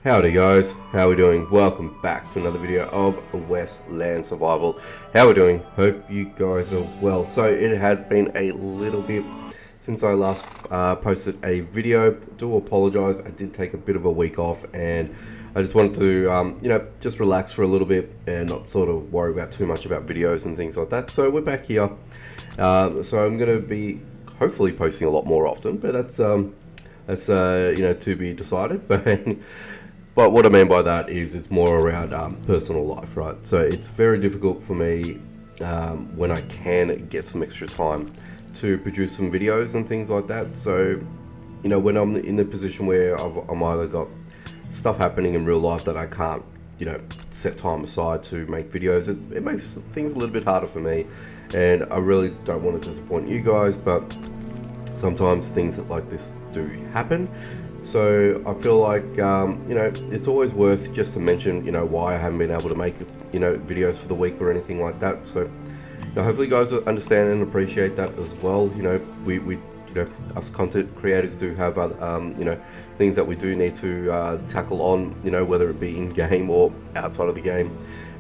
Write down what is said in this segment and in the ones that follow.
Howdy guys, how we doing? Welcome back to another video of Westland Survival. How we doing? Hope you guys are well. So it has been a little bit since I last posted a video. Do apologize, I did take a bit of a week off and I just wanted to just relax for a little bit and not sort of worry about too much about videos and things like that. So we're back here. So I'm going to be hopefully posting a lot more often, but that's to be decided. But what I mean by that is it's more around personal life, right? So it's very difficult for me when I can get some extra time to produce some videos and things like that. So, you know, when I'm in a position where I'm either got stuff happening in real life that I can't, set time aside to make videos, it makes things a little bit harder for me. And I really don't want to disappoint you guys, but sometimes things like this do happen. So I feel like, it's always worth just to mention, why I haven't been able to make, videos for the week or anything like that. So, hopefully you guys understand and appreciate that as well. We us content creators do have, things that we do need to tackle on, whether it be in game or outside of the game.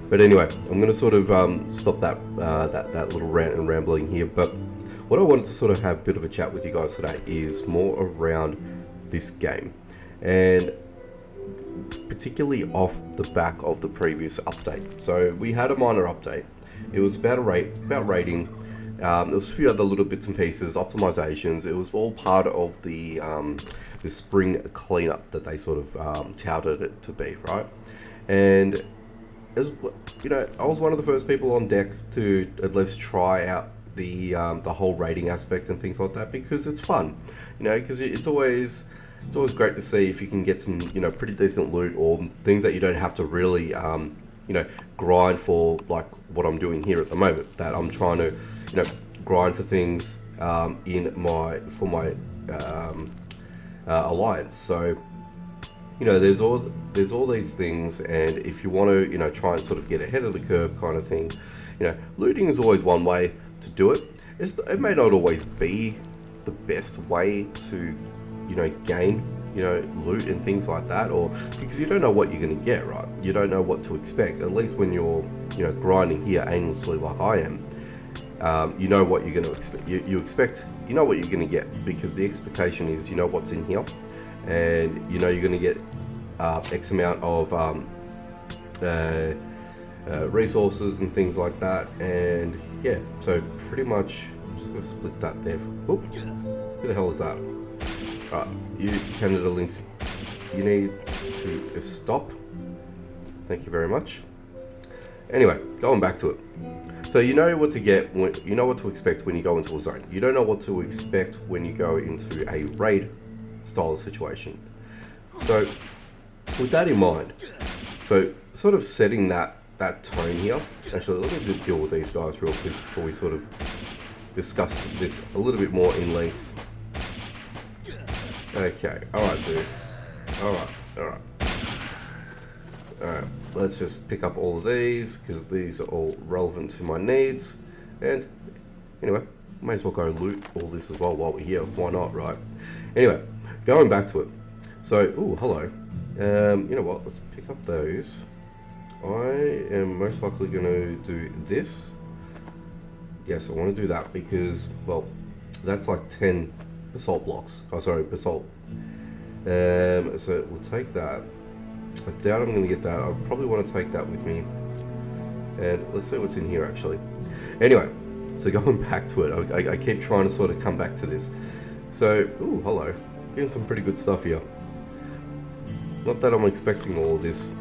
But anyway, I'm going to sort of stop that little rant and rambling here. But what I wanted to sort of have a bit of a chat with you guys today is more around this game, and particularly off the back of the previous update. So we had a minor update. It was about rating. There was a few other little bits and pieces, optimizations. It was all part of the spring cleanup that they sort of touted it to be, right? And as I was one of the first people on deck to at least try out the whole rating aspect and things like that, because it's fun, because it's always great to see if you can get some pretty decent loot or things that you don't have to really grind for, like what I'm doing here at the moment, that I'm trying to grind for things for my alliance. So there's all these things, and if you want to try and sort of get ahead of the curve kind of thing, looting is always one way to do it. It may not always be the best way to gain loot and things like that, or because you don't know what you're going to get, right? You don't know what to expect, at least when you're grinding here aimlessly like I am. You know what you're going to expect. You expect what you're going to get, because the expectation is what's in here, and you're going to get X amount of resources and things like that. And yeah, so pretty much I'm just gonna split that there. Oop, who the hell is that? Right, you Canada links, you need to stop. Thank you very much. Anyway, going back to it. So you know what to get, you know what to expect when you go into a zone. You don't know what to expect when you go into a raid style of situation. So with that in mind, so sort of setting that tone here. Actually, let me deal with these guys real quick before we sort of discuss this a little bit more in length. Okay, alright dude. Alright. Let's just pick up all of these, because these are all relevant to my needs. And anyway, may as well go loot all this as well while we're here. Why not, right? Anyway, going back to it. So, ooh, hello. You know what, let's pick up those. I am most likely going to do this. Yes, I want to do that because, well, that's like 10 basalt blocks. Oh, sorry, basalt. So we'll take that. I doubt I'm going to get that. I probably want to take that with me. And let's see what's in here, actually. Anyway, so going back to it, I keep trying to sort of come back to this. So, ooh, hello. Getting some pretty good stuff here. Not that I'm expecting all of this.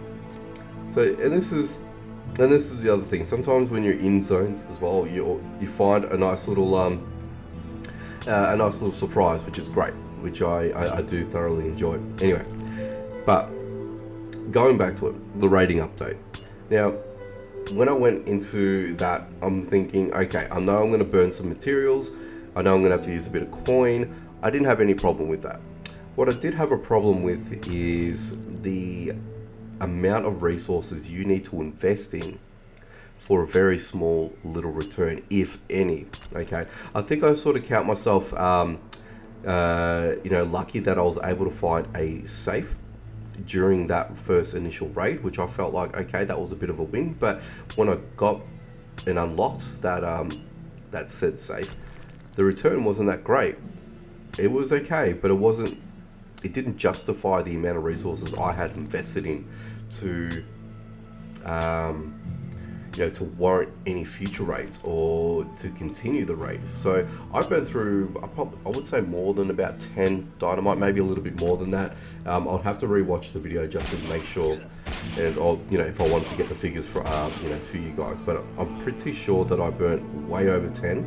So, and this is the other thing. Sometimes when you're in zones as well, you find a nice little surprise, which is great, which I do thoroughly enjoy. Anyway, but going back to it, the rating update. Now, when I went into that, I'm thinking, okay, I know I'm going to burn some materials. I know I'm going to have to use a bit of coin. I didn't have any problem with that. What I did have a problem with is the amount of resources you need to invest in for a very small little return, if any. Okay, I think I sort of count myself lucky that I was able to find a safe during that first initial raid, which I felt like, okay, that was a bit of a win. But when I got and unlocked that that said safe, the return wasn't that great. It was okay, but it didn't justify the amount of resources I had invested in to to warrant any future raids or to continue the raid. So I burned through, I would say more than about 10 dynamite, maybe a little bit more than that. I'll have to rewatch the video just to make sure, and if I wanted to get the figures for to you guys. But I'm pretty sure that I burnt way over 10,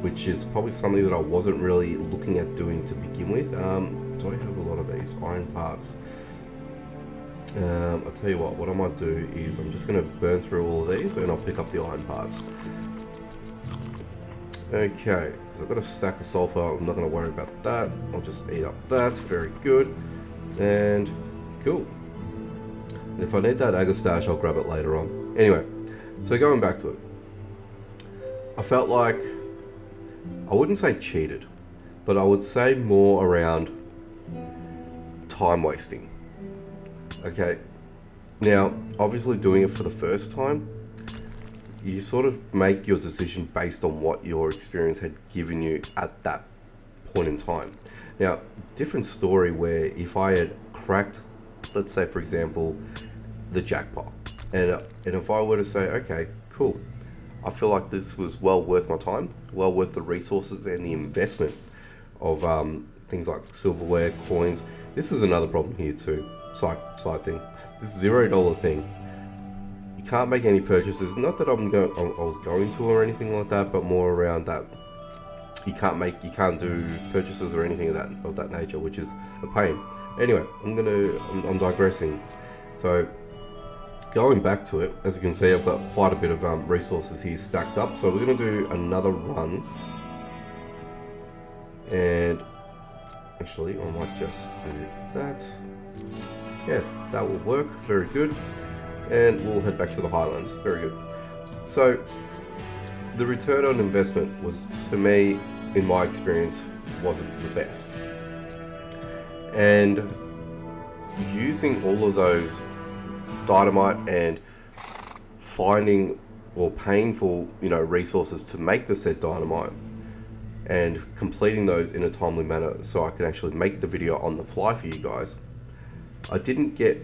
which is probably something that I wasn't really looking at doing to begin with. Do I have a lot of these iron parts? I'll tell you what I might do is I'm just going to burn through all of these and I'll pick up the iron parts. Okay, because I've got a stack of sulfur, I'm not going to worry about that. I'll just eat up that, very good. And cool. And if I need that agar stash, I'll grab it later on. Anyway, so going back to it. I felt like, I wouldn't say cheated, but I would say more around time wasting. Okay, now obviously doing it for the first time, you sort of make your decision based on what your experience had given you at that point in time. Now, different story where if I had cracked, let's say for example, the jackpot, and if I were to say, okay, cool, I feel like this was well worth my time, well worth the resources and the investment of things like silverware, coins. This is another problem here too. Side thing. This $0 thing. You can't make any purchases. Not that I was going to or anything like that, but more around that you can't do purchases or anything of that nature, which is a pain. Anyway, I'm digressing. So going back to it, as you can see, I've got quite a bit of resources here stacked up. So we're gonna do another run, and actually I might just do that. Yeah, that will work, very good. And we'll head back to the Highlands, very good. So, the return on investment was, to me, in my experience, wasn't the best. And using all of those dynamite and finding or paying for, resources to make the said dynamite and completing those in a timely manner so I can actually make the video on the fly for you guys, I didn't get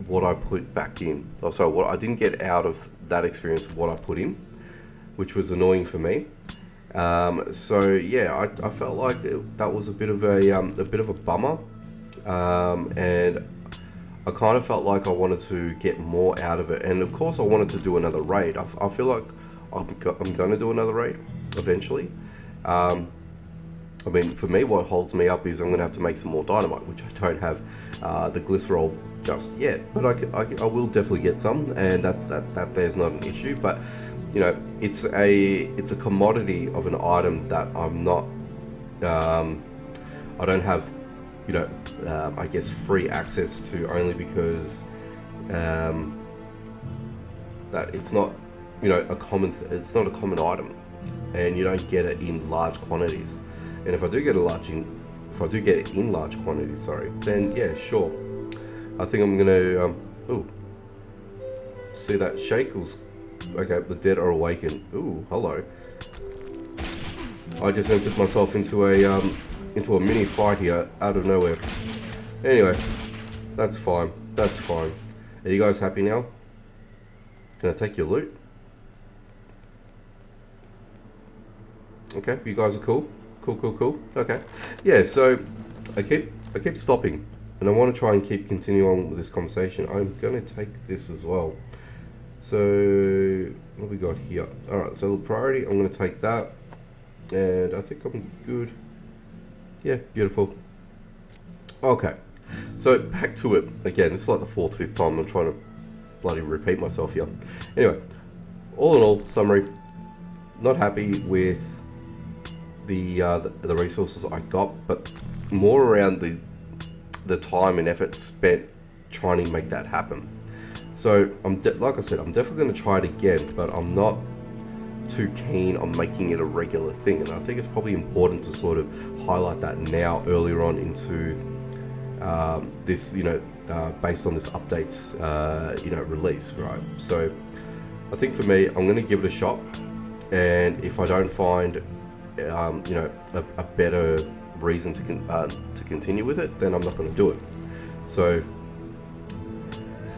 what I put back in. Also, what I didn't get out of that experience, what I put in, which was annoying for me. So yeah, I felt like that was a bit of a bummer, and I kind of felt like I wanted to get more out of it. And of course, I wanted to do another raid. I feel like I'm going to do another raid eventually. I mean, for me, what holds me up is I'm going to have to make some more dynamite, which I don't have the glycerol just yet, but I will definitely get some, and that there's not an issue. But it's a commodity of an item that I'm not, I don't have, I guess free access to, only because that it's not, it's not a common item, and you don't get it in large quantities. And if I do get it in large quantities, then yeah, sure. I think I'm gonna, see that shake was, okay, the dead are awakened. Ooh, hello. I just entered myself into a mini fight here out of nowhere. Anyway, that's fine. Are you guys happy now? Can I take your loot? Okay, you guys are cool. Cool. Okay. Yeah, so I keep stopping, and I want to try and keep continuing on with this conversation. I'm going to take this as well. So what have we got here? Alright, so the priority, I'm going to take that, and I think I'm good. Yeah, beautiful. Okay, so back to it. Again, it's like the 4th, 5th time I'm trying to bloody repeat myself here. Anyway, all in all, summary, not happy with the resources I got, but more around the time and effort spent trying to make that happen. So like I said, I'm definitely going to try it again, but I'm not too keen on making it a regular thing. And I think it's probably important to sort of highlight that now, earlier on into this, based on this update's, release, right? So I think for me, I'm going to give it a shot, and if I don't find, a better reason to continue with it, then I'm not going to do it. So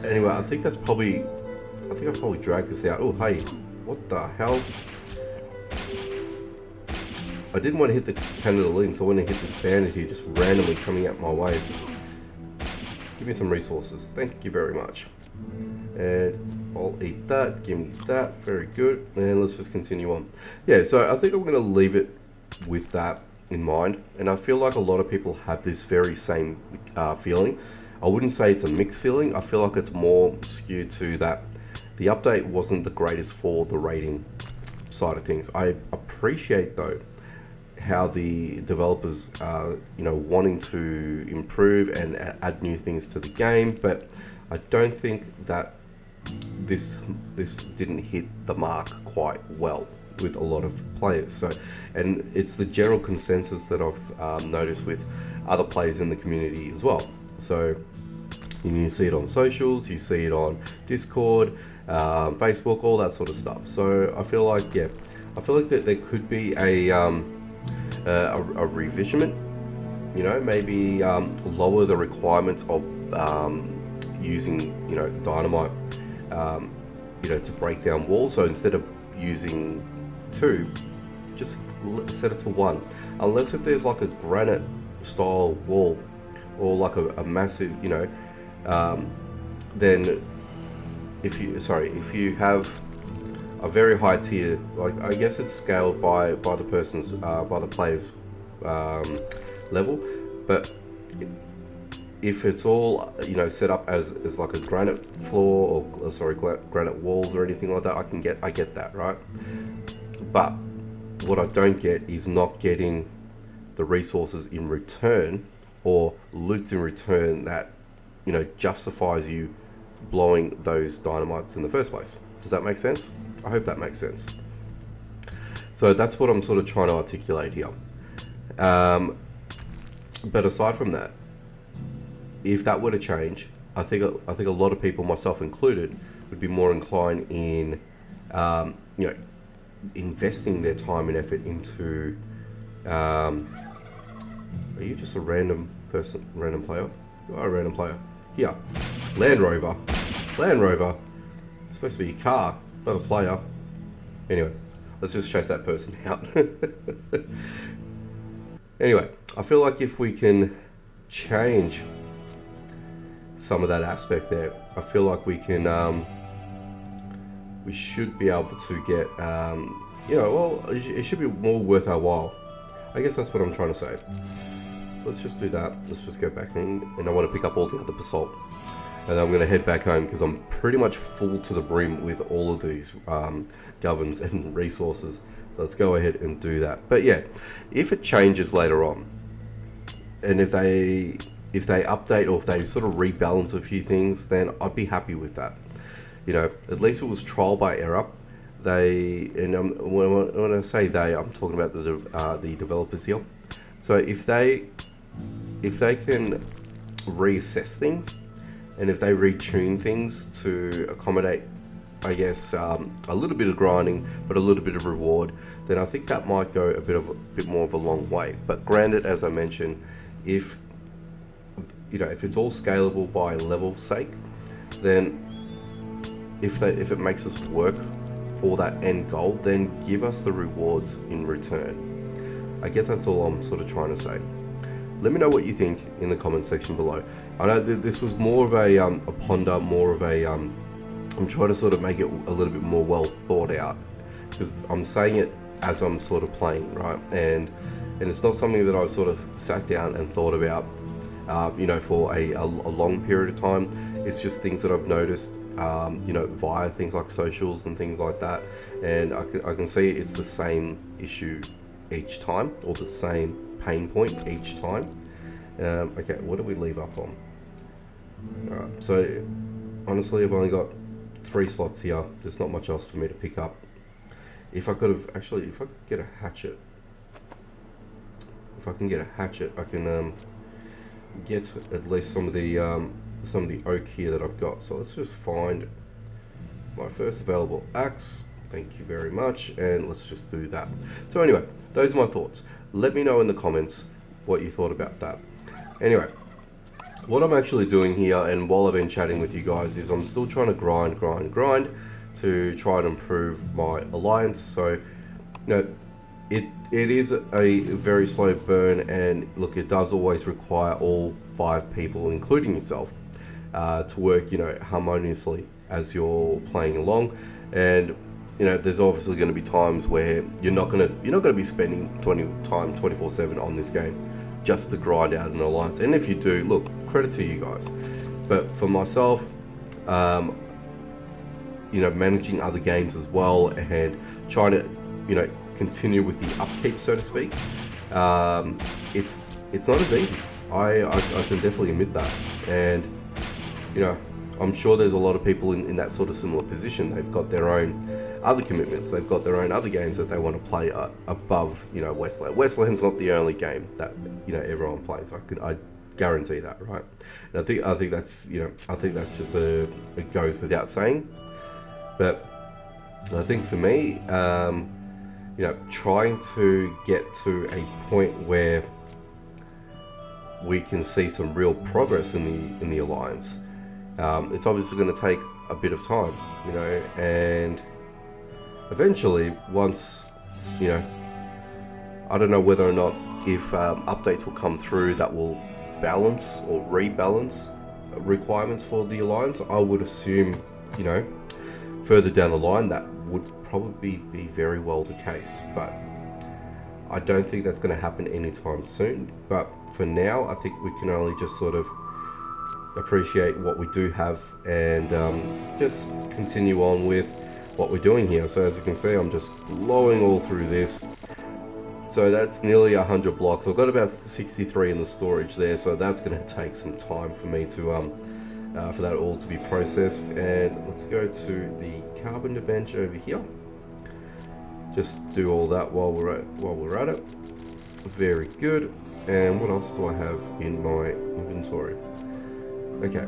anyway, I think I've probably dragged this out. Oh, hey, what the hell? I didn't want to hit the Canada link, so I want to hit this bandit here, just randomly coming out my way. Give me some resources. Thank you very much. And I'll eat that. Give me that. Very good. And let's just continue on. Yeah, so I think I'm going to leave it with that in mind. And I feel like a lot of people have this very same feeling. I wouldn't say it's a mixed feeling. I feel like it's more skewed to that the update wasn't the greatest for the rating side of things. I appreciate, though, how the developers are, wanting to improve and add new things to the game, but I don't think that this didn't hit the mark quite well with a lot of players. So, and it's the general consensus that I've noticed with other players in the community as well. So you see it on socials, you see it on Discord, Facebook, all that sort of stuff. So I feel like that there could be a revision, maybe lower the requirements of using dynamite to break down walls. So instead of using 2, just set it to 1, unless if there's like a granite style wall or like a massive, then if you have a very high tier, like I guess it's scaled by the player's level, but if it's all set up as like a granite floor or granite walls or anything like that, I get that, right? But what I don't get is not getting the resources in return or loot in return that justifies you blowing those dynamites in the first place. Does that make sense? I hope that makes sense. So that's what I'm sort of trying to articulate here. But aside from that, if that were to change, I think a lot of people, myself included, would be more inclined in investing their time and effort into. Are you just a random person, random player? You are a random player. Here, Land Rover. It's supposed to be a car, not a player. Anyway, let's just chase that person out. Anyway, I feel like if we can change some of that aspect there, I feel like we can, we should be able to get, it should be more worth our while. I guess that's what I'm trying to say. So let's just do that. Let's just go back in, and I want to pick up all the other basalt. And I'm going to head back home because I'm pretty much full to the brim with all of these governs and resources. So let's go ahead and do that. But yeah, if it changes later on, and if they update or if they sort of rebalance a few things, then I'd be happy with that. At least it was trial by error. When I say they, I'm talking about the developers here. So if they can reassess things, and if they retune things to accommodate, I guess, a little bit of grinding but a little bit of reward, then I think that might go a bit more of a long way. But granted, as I mentioned, if it's all scalable by level sake, then if it makes us work for that end goal, then give us the rewards in return. I guess that's all I'm sort of trying to say. Let me know what you think in the comment section below. I know that this was more of a ponder, more of a I'm trying to sort of make it a little bit more well thought out, because I'm saying it as I'm sort of playing, right? And it's not something that I sort of sat down and thought about, for a long period of time. It's just things that I've noticed, via things like socials and things like that. And I can see it's the same issue each time, or the same pain point each time. Okay, what do we leave up on? Alright, so honestly, I've only got 3 slots here. There's not much else for me to pick up. If I could get a hatchet. If I can get a hatchet, I can get at least some of the oak here that I've got. So let's just find my first available axe. Thank you very much, and let's just do that. So anyway, those are my thoughts. Let me know in the comments what you thought about that. Anyway, what I'm actually doing here, and while I've been chatting with you guys, is I'm still trying to grind to try and improve my alliance. So, it is a very slow burn, and look, it does always require all 5 people, including yourself, to work, harmoniously as you're playing along. And there's obviously going to be times where you're not going to be spending 24/7 on this game just to grind out an alliance. And if you do, look, credit to you guys. But for myself, managing other games as well and trying to, continue with the upkeep, so to speak, it's not as easy. I can definitely admit that. And, I'm sure there's a lot of people in that sort of similar position. They've got their own other commitments. They've got their own other games that they want to play above, Westland. Westland's not the only game that, everyone plays. I guarantee that, right? And I think that's, just it goes without saying. But I think for me, trying to get to a point where we can see some real progress in the alliance, it's obviously going to take a bit of time, and eventually, once, I don't know whether or not if updates will come through that will balance or rebalance requirements for the alliance. I would assume, further down the line that would probably be very well the case, but I don't think that's going to happen anytime soon. But for now, I think we can only just sort of appreciate what we do have and just continue on with what we're doing here. So as you can see, I'm just blowing all through this. So that's nearly 100 blocks. I've got about 63 in the storage there, so that's going to take some time for me to for that all to be processed. And let's go to the carpenter bench over here. Just do all that while we're at it. Very good. And what else do I have in my inventory? Okay.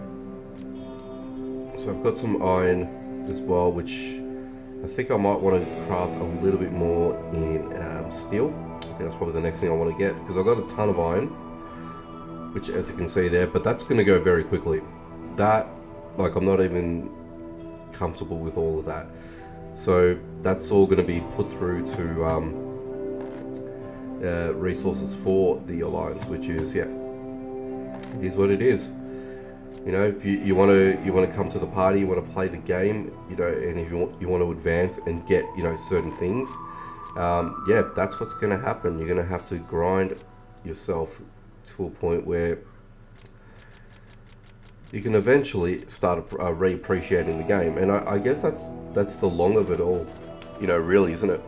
So I've got some iron as well, which I think I might want to craft a little bit more in steel. I think that's probably the next thing I want to get, because I've got a ton of iron, which, as you can see there, but that's going to go very quickly. That, like, I'm not even comfortable with all of that. So that's all going to be put through to resources for the alliance, which is, yeah, it is what it is. If you want to come to the party, you want to play the game, and if you want to advance and get, certain things, yeah, that's what's going to happen. You're going to have to grind yourself to a point where you can eventually start re-appreciating the game. And I guess that's the long of it all, really, isn't it?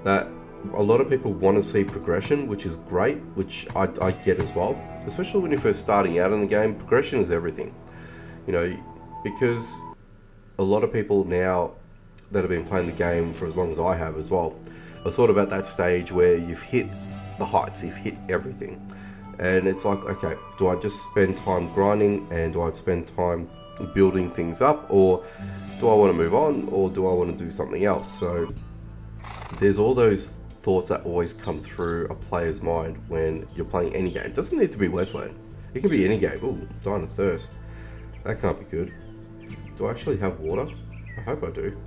That a lot of people want to see progression, which is great, which I get as well. Especially when you're first starting out in the game, progression is everything. Because a lot of people now that have been playing the game for as long as I have as well, are sort of at that stage where you've hit the heights, you've hit everything. And it's like, okay, do I just spend time grinding, and do I spend time building things up, or do I want to move on, or do I want to do something else? So there's all those thoughts that always come through a player's mind when you're playing any game. It doesn't need to be Westland. It can be any game. Ooh, dying of thirst. That can't be good. Do I actually have water? I hope I do.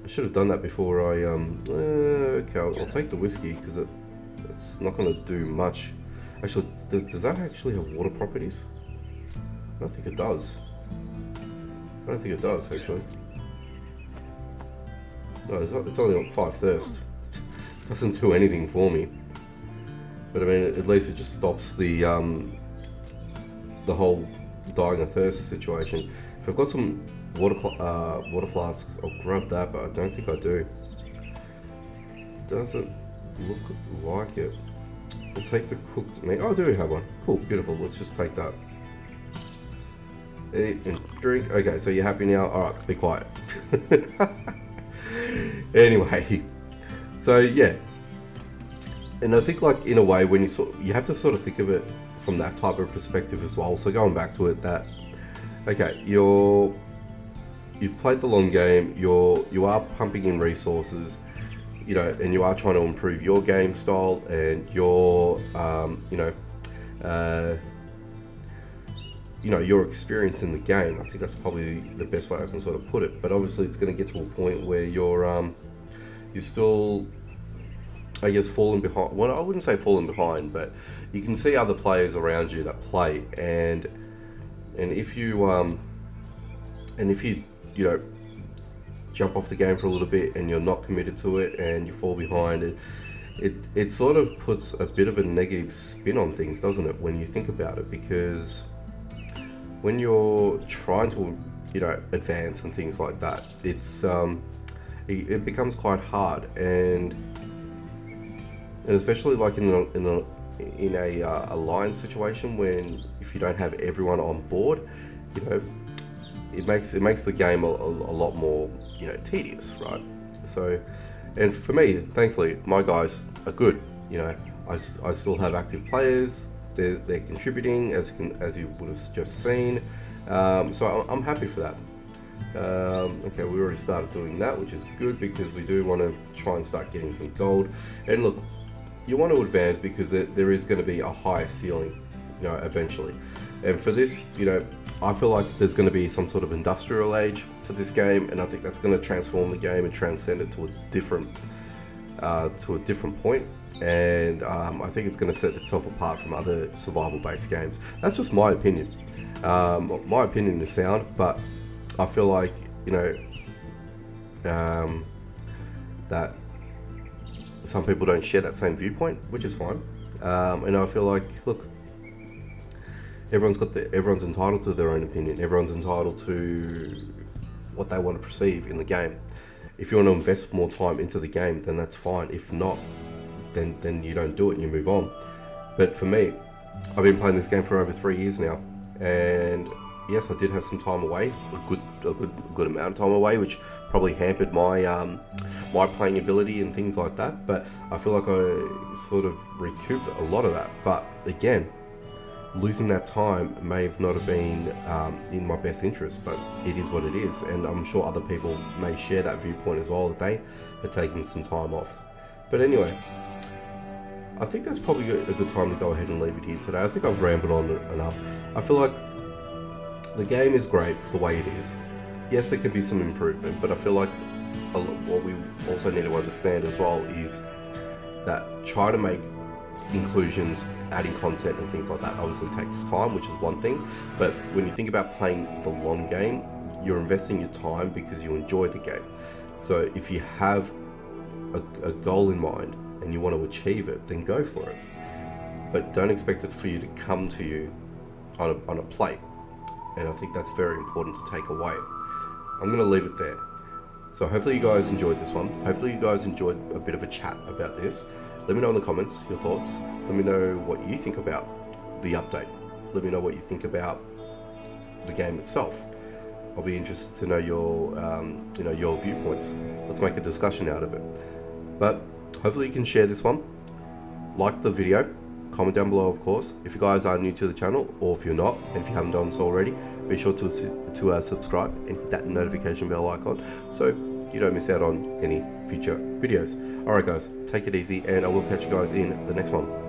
I should have done that before I, okay, I'll take the whiskey, because it's not going to do much. Actually, does that actually have water properties? I don't think it does. I don't think it does, actually. No, it's only on 5 thirst. Doesn't do anything for me. But I mean, at least it just stops the whole dying of thirst situation. If I've got some water flasks, I'll grab that, but I don't think I do. Doesn't look like it. We'll take the cooked meat. Oh, I do have one. Cool, beautiful. Let's just take that. Eat and drink. Okay, so you're happy now? Alright, be quiet. Anyway, so yeah. And I think, like, in a way, when you have to sort of think of it from that type of perspective as well. So going back to it, that okay, you've played the long game, you are pumping in resources, you know, and you are trying to improve your game style and your your experience in the game. I think that's probably the best way I can sort of put it. But obviously it's going to get to a point where you're still, I guess, falling behind. Well, I wouldn't say falling behind, but you can see other players around you that play, and if you you know, jump off the game for a little bit and you're not committed to it and you fall behind, it sort of puts a bit of a negative spin on things, doesn't it, when you think about it? Because when you're trying to, you know, advance and things like that, it becomes quite hard, and especially like in a alliance situation, when if you don't have everyone on board, you know, it makes the game a lot more, you know, tedious, right? So, and for me, thankfully, my guys are good. You know, I still have active players. They're contributing, as you would have just seen. So I'm happy for that. Okay, we already started doing that, which is good, because we do want to try and start getting some gold. And look, you want to advance because there is going to be a higher ceiling, you know, eventually. And for this, you know, I feel like there's going to be some sort of industrial age to this game, and I think that's going to transform the game and transcend it to a different point. And I think it's going to set itself apart from other survival-based games. That's just my opinion. My opinion is sound, but I feel like, you know, that some people don't share that same viewpoint, which is fine. And I feel like, look, everyone's entitled to their own opinion. Everyone's entitled to what they want to perceive in the game. If you want to invest more time into the game, then that's fine. If not, then you don't do it and you move on. But for me, I've been playing this game for over 3 years now, and yes, I did have some time away, a good amount of time away, which probably hampered my my playing ability and things like that. But I feel like I sort of recouped a lot of that. But again, losing that time may have not have been in my best interest, but it is what it is. And I'm sure other people may share that viewpoint as well, that they are taking some time off. But anyway, I think that's probably a good time to go ahead and leave it here today. I think I've rambled on enough. I feel like the game is great the way it is. Yes, there can be some improvement, but I feel like what we also need to understand as well is that trying to make inclusions, adding content and things like that obviously takes time, which is one thing. But when you think about playing the long game, you're investing your time because you enjoy the game. So if you have a goal in mind and you want to achieve it, then go for it. But don't expect it for you to come to you on a plate. And I think that's very important to take away. I'm going to leave it there. So hopefully you guys enjoyed this one. Hopefully you guys enjoyed a bit of a chat about this. Let me know in the comments your thoughts. Let me know what you think about the update. Let me know what you think about the game itself. I'll be interested to know your your viewpoints. Let's make a discussion out of it. But hopefully you can share this one. Like the video. Comment down below, of course, if you guys are new to the channel, or if you're not, and if you haven't done so already, be sure to subscribe and hit that notification bell icon so you don't miss out on any future videos. Alright guys, take it easy, and I will catch you guys in the next one.